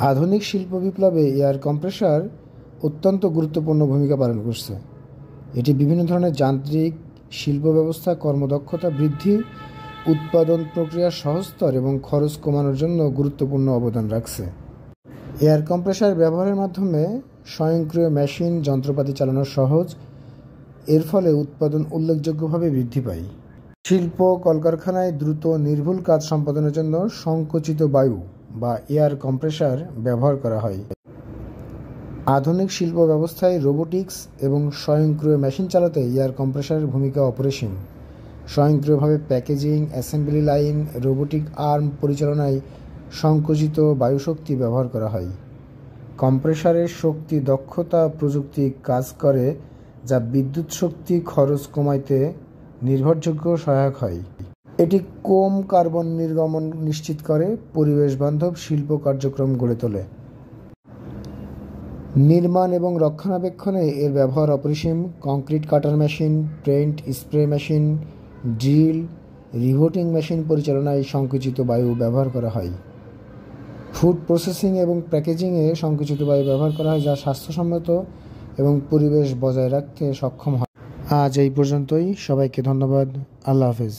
আধুনিক শিল্প বিপ্লবে এয়ার কম্প্রেসার অত্যন্ত গুরুত্বপূর্ণ ভূমিকা পালন করছে। এটি বিভিন্ন ধরনের যান্ত্রিক শিল্প ব্যবস্থা কর্মদক্ষতা বৃদ্ধি, উৎপাদন প্রক্রিয়া সহজতর এবং খরচ কমানোর জন্য গুরুত্বপূর্ণ অবদান রাখছে। এয়ার কম্প্রেসার ব্যবহারের মাধ্যমে স্বয়ংক্রিয় মেশিন যন্ত্রপাতি চালানো সহজ, এর ফলে উৎপাদন উল্লেখযোগ্যভাবে বৃদ্ধি পায়। শিল্প কলকারখানায় দ্রুত নির্ভুল কাজ সম্পাদনের জন্য সংকুচিত বায়ু বা এয়ার কম্প্রেসার ব্যবহার করা হয়। আধুনিক শিল্প ব্যবস্থায় রোবোটিক্স এবং স্বয়ংক্রিয় মেশিন চালাতে এয়ার কম্প্রেসারের ভূমিকা অপরিসীম। স্বয়ংক্রিয়ভাবে packaging, assembly line, robotic arm পরিচালনায় সংকুচিত বায়ুশক্তি ব্যবহার করা হয়। কম্প্রেসারের শক্তি দক্ষতা প্রযুক্তি কাজ করে, যা বিদ্যুৎ শক্তি খরচ কমাইতে নির্ভরযোগ্য সহায়ক হয়। এটি কম কার্বন নির্গমন নিশ্চিত করে, পরিবেশ বান্ধব শিল্প কার্যক্রম গড়ে তোলে। নির্মাণ এবং রক্ষণাবেক্ষণে এর ব্যবহার অপরিসীম। Concrete cutter machine, paint spray machine, drill, riveting machine পরিচালনায় সংকুচিত বায়ু ব্যবহার করা হয়। ফুড প্রসেসিং এবং প্যাকেজিংয়ে সংকুচিত বায়ু ব্যবহার করা হয়, যা স্বাস্থ্যসম্মত এবং পরিবেশ বজায় রাখতে সক্ষম হয়। আজ এই পর্যন্তই। সবাইকে ধন্যবাদ। আল্লাহ হাফেজ।